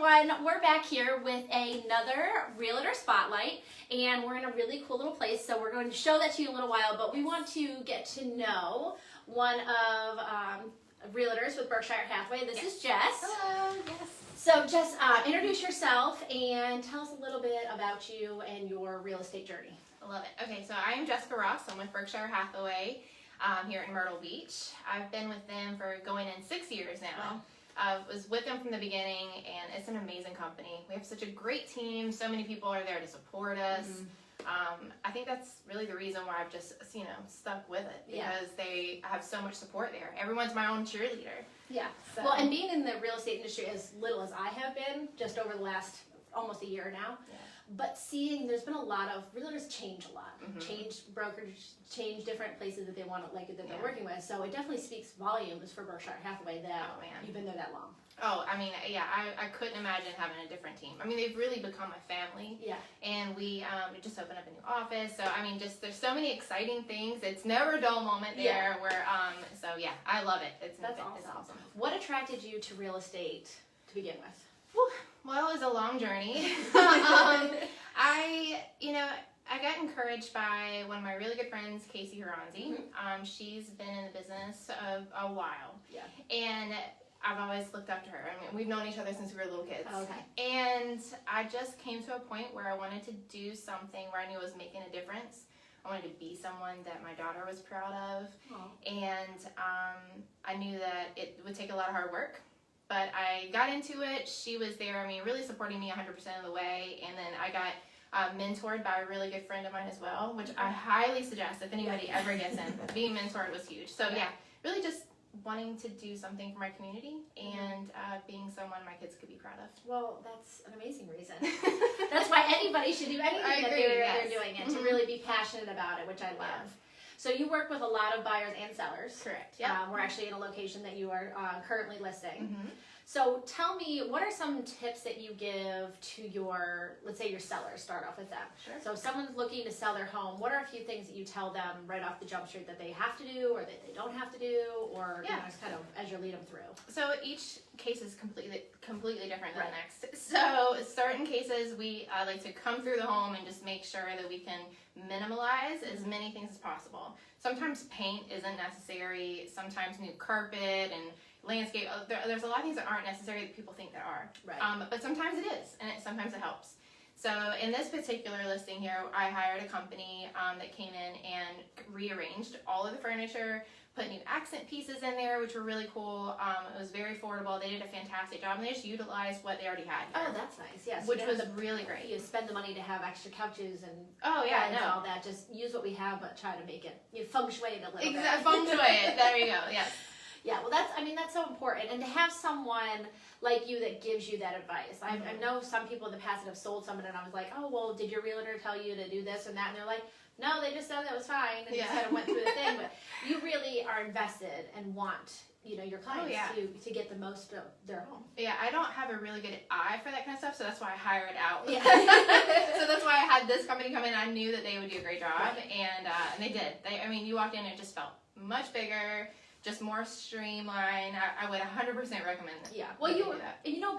everyone, we're back here with another Realtor Spotlight, and we're in a really cool little place, so we're going to show that to you in a little while, but we want to get to know one of Realtors with Berkshire Hathaway. This is Jess. Hello, yes. So Jess, introduce yourself and tell us a little bit about you and your real estate journey. I love it. Okay, so I am Jessica Ross. I'm with Berkshire Hathaway here in Myrtle Beach. I've been with them for going in 6 years now. Wow. I was with them from the beginning, and it's an amazing company. We have such a great team. So many people are there to support us. I think that's really the reason why I've just, stuck with it, because they have so much support there. Everyone's my own cheerleader. Yeah. So. Well, and being in the real estate industry as little as I have been, just over the last almost a year now, but seeing there's been a lot of realtors change a lot, change brokers, change different places that they want to that they're working with. So it definitely speaks volumes for Berkshire Hathaway that you've been there that long. Oh, I mean, I couldn't imagine having a different team. I mean, they've really become a family. Yeah. And we just opened up a new office. So, I mean, there's so many exciting things. It's never a dull moment there where, I love it. It's awesome. What attracted you to real estate to begin with? Well, it was a long journey. I got encouraged by one of my really good friends, Casey Huranzi. She's been in the business a while. Yeah. And I've always looked up to her. I mean, we've known each other since we were little kids. Oh, okay. And I just came to a point where I wanted to do something where I knew it was making a difference. I wanted to be someone that my daughter was proud of. And I knew that it would take a lot of hard work. But I got into it. She was there, really supporting me 100% of the way. And then I got mentored by a really good friend of mine as well, which I highly suggest if anybody ever gets in. Being mentored was huge. So, really just wanting to do something for my community and being someone my kids could be proud of. Well, that's an amazing reason. That's why anybody should do anything that they're doing it, to really be passionate about it, which I love. Yeah. So you work with a lot of buyers and sellers. Correct. Yeah. We're actually in a location that you are currently listing. So tell me, what are some tips that you give to your, let's say your sellers, start off with them. Sure. So if someone's looking to sell their home, what are a few things that you tell them right off the jump street that they have to do or that they don't have to do, or just kind of as you lead them through? So each case is completely different than the next. So certain cases we like to come through the home and just make sure that we can minimalize as many things as possible. Sometimes paint isn't necessary, sometimes new carpet and landscape. There's a lot of things that aren't necessary that people think there are. Right. But sometimes it is, and sometimes it helps. So in this particular listing here, I hired a company that came in and rearranged all of the furniture, put new accent pieces in there, which were really cool. It was very affordable. They did a fantastic job, and they just utilized what they already had here. Oh, that's nice. Yes, which was really great. You spend the money to have extra couches and all that. Just use what we have, but try to make it feng shui it a little bit. Feng shui it. There you go. Yes. Yeah, well, that's so important, and to have someone like you that gives you that advice. I know some people in the past that have sold someone, and I was like, oh, well, did your realtor tell you to do this and that? And they're like, no, they just said that was fine, and just kind of went through the thing. But you really are invested and want your clients to get the most of their home. Yeah, I don't have a really good eye for that kind of stuff, so that's why I hire it out. Yeah. So that's why I had this company come in. I knew that they would do a great job, and they did. You walked in and it just felt much bigger. Just more streamlined. I would 100% recommend that. Yeah. Well,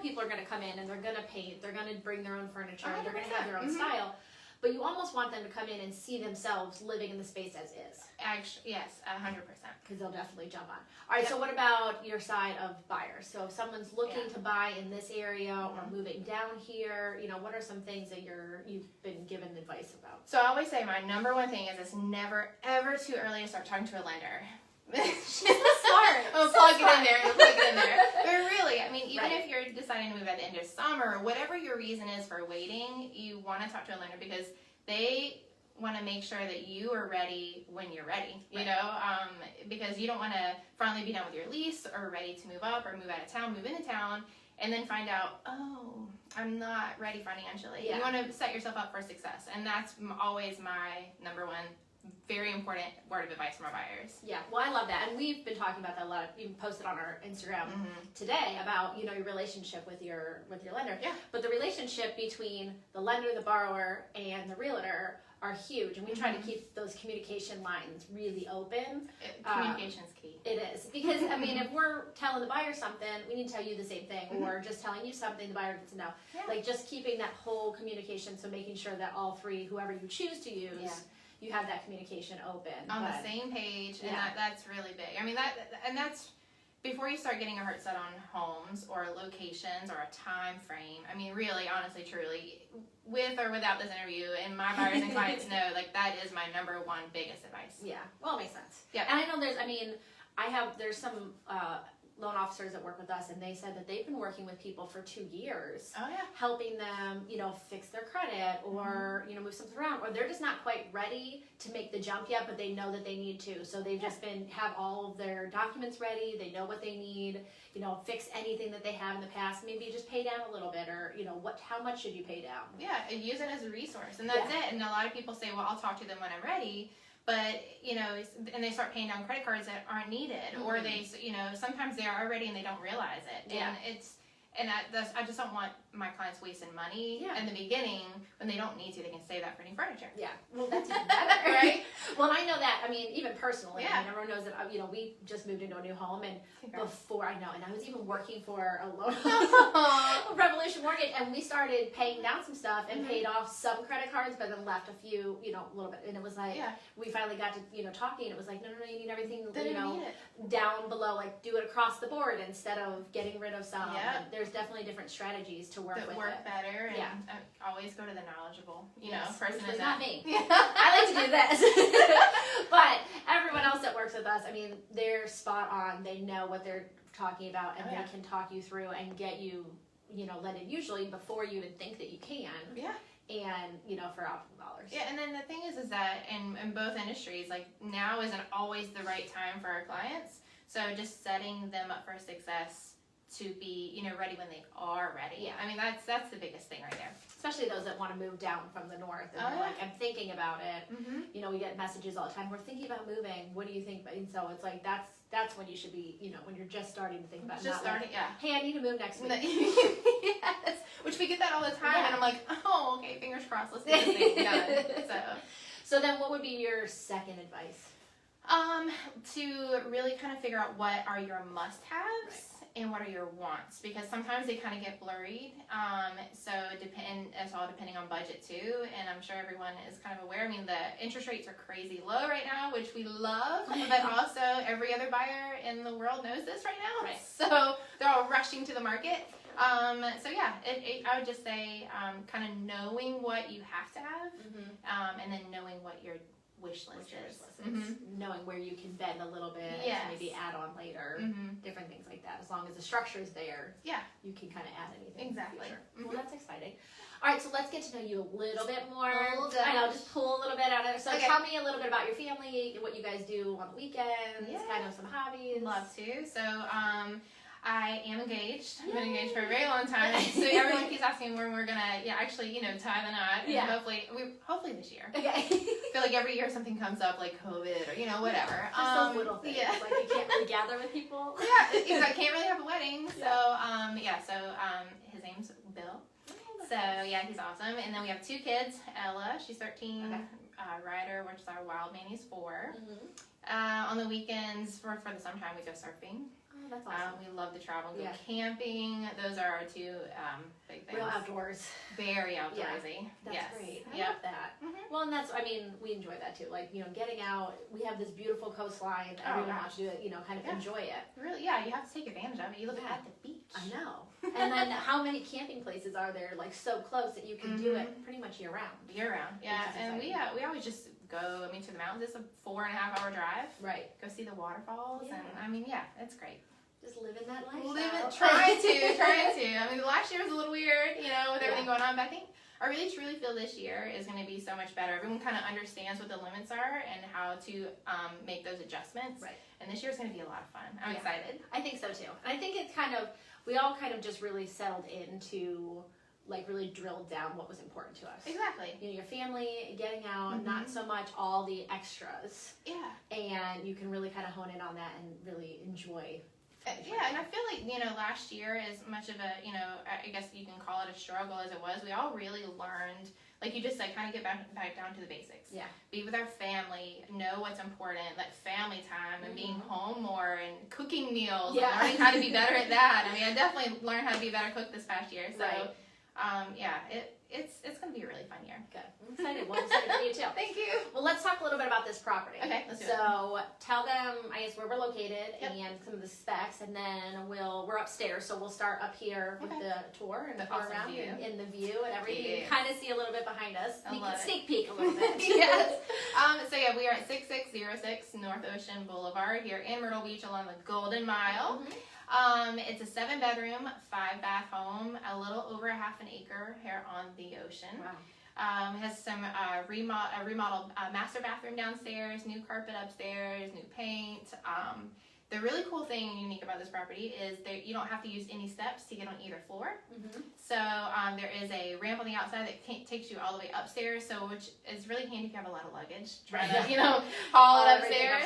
people are going to come in and they're going to paint. They're going to bring their own furniture. 100%. They're going to have their own style. But you almost want them to come in and see themselves living in the space as is. Actually, yes, 100%. Because they'll definitely jump on. All right. So what about your side of buyers? So if someone's looking to buy in this area or moving down here, what are some things that you've been given advice about? So I always say my number one thing is it's never ever too early to start talking to a lender. She's smart. Plug it in there. But really, even if you're deciding to move at the end of summer, or whatever your reason is for waiting, you want to talk to a lender because they want to make sure that you are ready when you're ready. Because you don't want to finally be done with your lease or ready to move up or move out of town, move into town, and then find out, oh, I'm not ready financially. Yeah. You want to set yourself up for success, and that's always my number one. Very important word of advice from our buyers. Yeah, well, I love that, and we've been talking about that a lot. You posted on our Instagram today about your relationship with your lender. Yeah. But the relationship between the lender, the borrower, and the realtor are huge, and we try to keep those communication lines really open. Communication's key. It is, because I mean, if we're telling the buyer something, we need to tell you the same thing, or just telling you something, the buyer needs to know. Like just keeping that whole communication, so making sure that all three, whoever you choose to use, you have that communication open on the same page, and that's really big. I mean that's before you start getting your heart set on homes or locations or a time frame. I mean, really, honestly, truly, with or without this interview, and my buyers and clients know, like, that is my number one biggest advice. Yeah, well, it makes sense. Yeah, and I know there's some loan officers that work with us, and they said that they've been working with people for 2 years, helping them, fix their credit or move something around, or they're just not quite ready to make the jump yet, but they know that they need to. So they've just have all of their documents ready. They know what they need. Fix anything that they have in the past. Maybe just pay down a little bit, or how much should you pay down? Yeah, and use it as a resource, and that's it. And a lot of people say, well, I'll talk to them when I'm ready. But, and they start paying down credit cards that aren't needed, or they, sometimes they are ready and they don't realize it. And I just don't want my clients wasting money in the beginning when they don't need to. They can save that for new furniture. Yeah, well, that's even better, right? Well, I know that. I mean, even personally, everyone knows that. We just moved into a new home, and before and I was even working for a loan, Revolution Mortgage, and we started paying down some stuff and paid off some credit cards, but then left a few, a little bit, and it was like we finally got to talking, and it was like no, you need everything, down below, like do it across the board instead of getting rid of some. And there's definitely different strategies to work with. Work better, and always go to the knowledgeable, person. Which is not me. I like to do this, but everyone else that works with us, I mean, they're spot on. They know what they're talking about, and they can talk you through and get you, lended usually before you even think that you can. Yeah. And for optimal dollars. Yeah, and then the thing is that in both industries, like now isn't always the right time for our clients. So just setting them up for success to be, ready when they are ready. Yeah. I mean, that's the biggest thing right there. Especially those that want to move down from the north and they're like, I'm thinking about it. We get messages all the time. We're thinking about moving. What do you think? And so it's like that's when you should be, when you're just starting to think about it. Just starting, hey, I need to move next week. Yes. Which we get that all the time, and I'm like, oh, okay, fingers crossed. Let's get this thing done. So then, what would be your second advice? To really kind of figure out what are your must-haves and what are your wants, because sometimes they kind of get blurred. So it's all depending on budget too, and I'm sure everyone is kind of aware. I mean, the interest rates are crazy low right now, which we love, but also every other buyer in the world knows this right now. So they're all rushing to the market. So yeah, I would just say kind of knowing what you have to have, and then knowing what your wish list is. Knowing where you can bend a little bit, maybe add on later, different things like that. As long as the structure is there, you can kind of add anything. Exactly. Well, that's exciting. All right, so let's get to know you a little bit more. I know, just pull a little bit out of it. So tell me a little bit about your family, what you guys do on the weekends, kind of some hobbies. Love to. So, I am engaged. I've been engaged for a very long time. So everyone keeps asking when we're gonna, actually, tie the knot. And hopefully this year. Okay. I feel like every year something comes up, like COVID or whatever. Just those little things. Like you can't really gather with people. Because I can't really have a wedding. So his name's Bill. So he's awesome. And then we have 2 kids. Ella, she's 13. Ryder, which is our wild man, he's 4. On the weekends for the summertime, we go surfing. That's awesome. We love to travel and go camping. Those are our 2 big things. Real outdoors. Very outdoorsy. That's great. I love that. Well, and we enjoy that too. Like, getting out. We have this beautiful coastline. Everyone wants to do it, kind of enjoy it. Really, you have to take advantage of it. You live at the beach. I know. And then how many camping places are there, like, so close that you can do it pretty much year round? Year round, and we always just go, to the mountains. It's a 4.5-hour drive. Right. Go see the waterfalls, and it's great. Just living that lifestyle. Trying to. The last year was a little weird, with everything going on, but I think I really truly feel this year is going to be so much better. Everyone kind of understands what the limits are and how to make those adjustments. Right. And this year is going to be a lot of fun. I'm excited. I think so too. And I think it's we all kind of just really settled into, like, really drilled down what was important to us. Exactly. Your family, getting out, not so much all the extras. Yeah. And you can really kind of hone in on that and really enjoy. And I feel like you know, last year, as much of a, you know, I guess you can call it a struggle as it was, we all really learned, like you just said, kind of get back down to the basics. Yeah. Be with our family, know what's important, like family time and being home more and cooking meals, and learning how to be better at that. I mean, I definitely learned how to be a better cook this past year. So, it's going to be a really fun year. Good. I'm excited. Well, I'm excited for you too. Thank you. Well, let's talk a little bit about this property. Okay, let's do it. So tell them, I guess, where we're located and some of the specs, and then we're upstairs, so we'll start up here with the tour and the tour awesome around view. and the view and everything. Yeah. You can kind of see a little bit behind us. You love can it. sneak peek a little bit. Yes. So yeah, we are at 6606 North Ocean Boulevard here in Myrtle Beach along the Golden Mile. It's a 7-bedroom, 5-bath home, a little over half an acre here on the ocean. Wow. Has some remodeled master bathroom downstairs, new carpet upstairs, new paint. The really cool thing and unique about this property is that you don't have to use any steps to get on either floor. So there is a ramp on the outside that takes you all the way upstairs, so which is really handy if you have a lot of luggage. Try to, you know, haul it upstairs.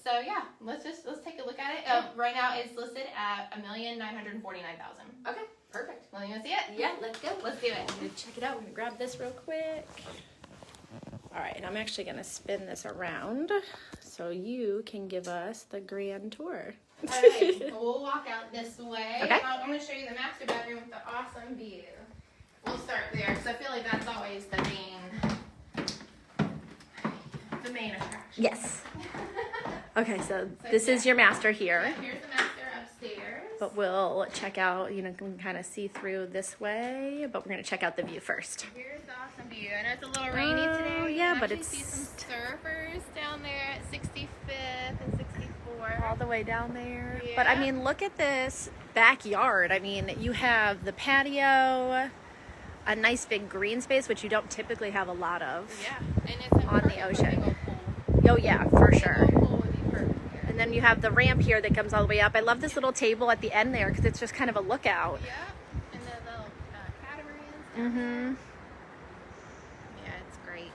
So yeah, let's take a look at it. Right now it's listed at $1,949,000. Okay, perfect. Well, you want to see it? Yeah, let's go. Let's do it. I'm gonna check it out. We're gonna grab this real quick. All right, I'm actually gonna spin this around so you can give us the grand tour. All right, we'll walk out this way. Okay. I'm going to show you the master bedroom with the awesome view. We'll start there because I feel like that's always the main attraction. Yes. Okay, so this is your master here. Yeah, here's the master upstairs. But we'll check out, you know, can kind of see through this way, but we're going to check out the view first. Here's the awesome view. I know it's a little rainy today. You yeah, can but actually it's see some surfers down there at 65th and 64. all the way down there. Yeah. But I mean, look at this backyard. I mean, you have the patio, a nice big green space, which you don't typically have a lot of. Yeah, and it's on the ocean. Oh yeah, for sure. And then you have the ramp here that comes all the way up. I love this little table at the end there because it's just kind of a lookout. Yeah, and the little catamarans. Yeah, it's great.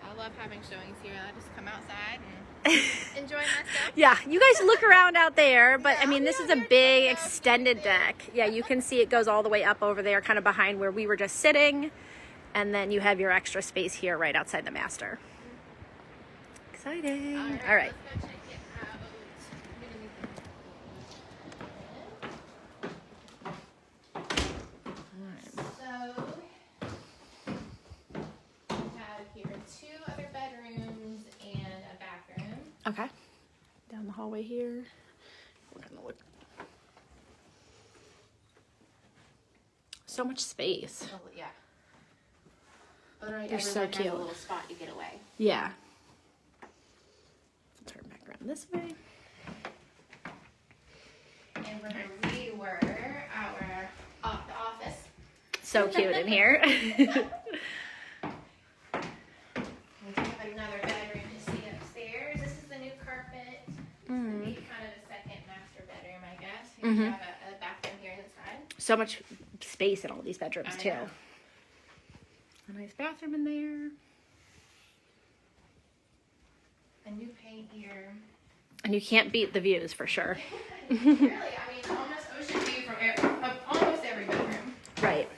I love having showings here. I just come outside and enjoy myself. Yeah, you guys look around out there, but I mean, this is a big extended deck. Yeah, you can see it goes all the way up over there, kind of behind where we were just sitting. And then you have your extra space here right outside the master. Exciting. All right. Let's go check it out. So, we have here 2 other bedrooms and a bathroom. Okay. Down the hallway here. We're gonna look. So much space. Oh, yeah. Literally They're so everyone has cute. a little spot to get away. Yeah. Turn back around this way. And we're going to rework our the office. So cute in here. We do have another bedroom to see upstairs. This is the new carpet. This would be kind of a second master bedroom, I guess. You have a bathroom here inside. So much space in all these bedrooms I too. know. A nice bathroom in there. A new paint here. And you can't beat the views for sure. Really, I mean, almost ocean view from almost every bedroom. Right.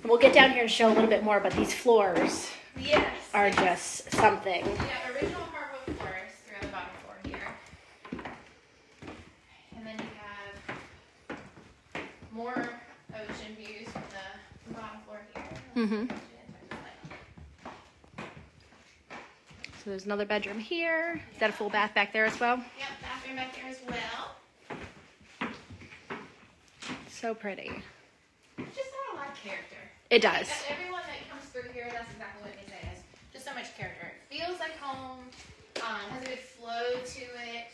We'll get down here and show a little bit more, but these floors are just something. Yeah, original hardwood floors through the bottom floor here. And then you have more ocean views from the bottom floor here. So there's another bedroom here. Is that a full bath back there as well? Yep, bathroom back there as well. So pretty. It just has a lot of character. It does. Everyone that comes through here, that's exactly what they say. Is just so much character. It feels like home. Has a good flow to it.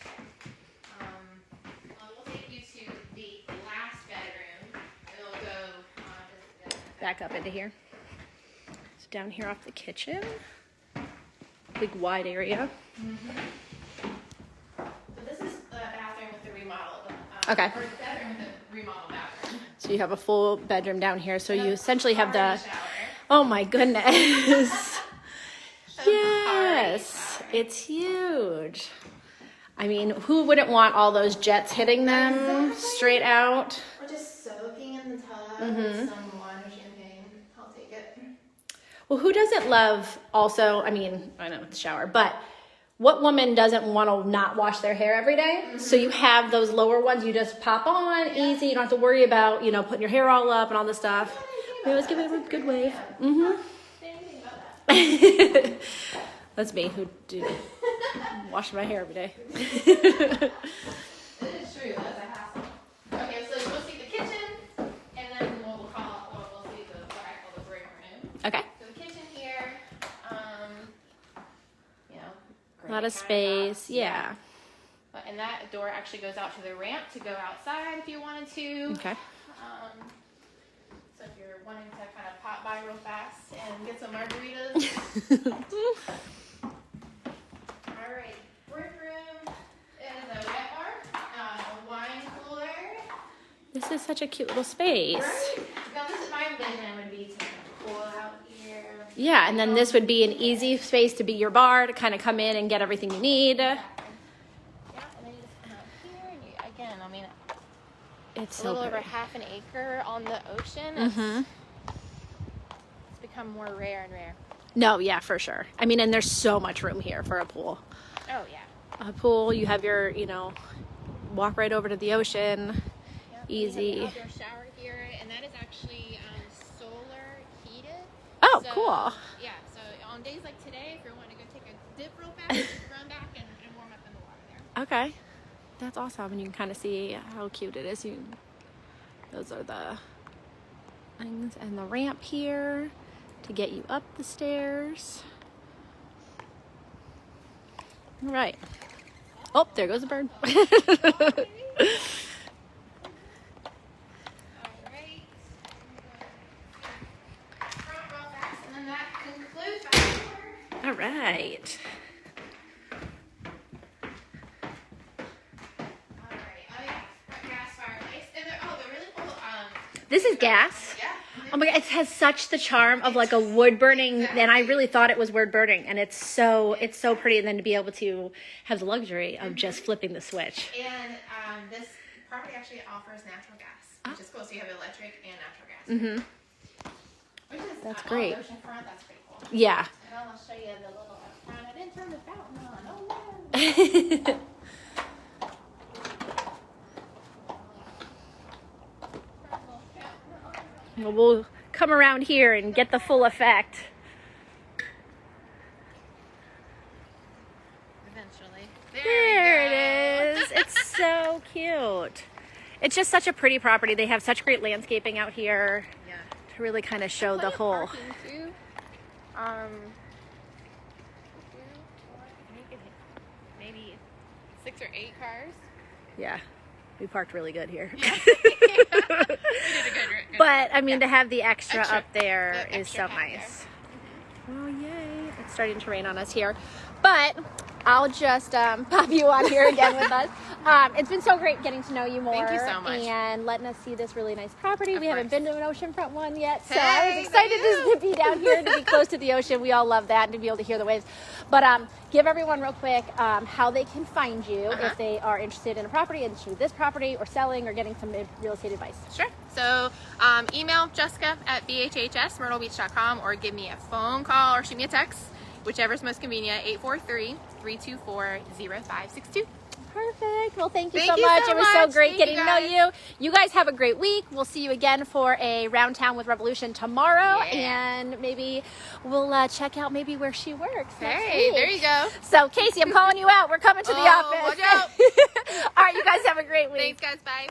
We'll take you to the last bedroom. We'll go Back up into here. So down here off the kitchen. Big wide area. So this is the bathroom with the remodeled. Okay. Or the bedroom with the remodeled bathroom. So you have a full bedroom down here. So you essentially have the. Shower. Oh my goodness. Yes, it's huge. I mean, who wouldn't want all those jets hitting them straight out? Or just soaking in the tub with some wine or champagne. I'll take it. Well, who doesn't love also, I mean, I know it's a shower, but what woman doesn't want to not wash their hair every day? So you have ththose lower ones you just pop on, easy. You don't have to worry about, you know, putting your hair all up and all this stuff. We always give it a good wave. That's me who do wash my hair every day. It is true. That's a hassle. Okay, so we'll see the kitchen, and then we'll see what I call the break room. Okay. So the kitchen here, you know, A lot of space, yeah. And that door actually goes out to the ramp to go outside if you wanted to. Okay. So if you're wanting to kind of pop by real fast and get some margaritas. All right, break room is a wet bar, a wine cooler. This is such a cute little space. Right? Now this is my vision would be to pull out here. Yeah, and then this would be an easy space to be your bar, to kind of come in and get everything you need. Yeah, and then you just come out here, and you, again, I mean, It's a so little pretty. over half an acre on the ocean. It's become more rare and rare. No, yeah, for sure. I mean, and there's so much room here for a pool. Oh yeah. A pool, you have your, you know, walk right over to the ocean. Yep, Easy. We have an outdoor shower here, and that is actually solar heated. Oh, So, cool. Yeah, so on days like today, if you're wanting to go take a dip real fast, just run back and warm up in the water there. Okay. That's awesome. And you can kind of see how cute it is. Those are the things. And the ramp here to get you up the stairs. All right. Oh, there goes the bird. All right. Front real fast, and then that concludes my tour. All right. Gas fireplace, and they're really cool. This is gas. Yeah. Oh my god, it has such the charm of like a wood burning, and I really thought it was wood burning, and it's so pretty. And then to be able to have the luxury of just flipping the switch. And this property actually offers natural gas, which is cool. So you have electric and natural gas. Which is That's on great. the ocean front. That's pretty cool. Yeah. And I'll show you the little front. I didn't turn the fountain on. Oh no. Well, we'll come around here and get the full effect. Eventually. There it is. It's so cute. It's just such a pretty property. They have such great landscaping out here Yeah. to really kind of show the whole. Too. Maybe 6 or 8 cars. Yeah, we parked really good here. We did a good But I mean, to have the extra up there the is extra so pack nice. Oh yay! It's starting to rain on us here, but I'll just pop you on here again with us. It's been so great getting to know you more. Thank you so much. And letting us see this really nice property. We haven't course. been to an oceanfront one yet, so I Hey, was excited just to be down here, to be close to the ocean. We all love that, and to be able to hear the waves. But give everyone real quick how they can find you if they are interested in a property, interested in this property, or selling, or getting some real estate advice. Sure. So email Jessica at BHHS.myrtlebeach.com, or give me a phone call or shoot me a text, whichever's most convenient, 843-324-0562. Perfect. Well, thank you Thank so you much. so It was so much. great Thank getting you to know guys. you. You guys have a great week. We'll see you again for a Round Town with Revolution tomorrow, Yeah. and maybe we'll check out maybe where she works. next Hey, week. there you go. So, Casey, I'm calling you out. We're coming to the Oh, office. watch out. All right, you guys have a great week. Thanks, guys. Bye.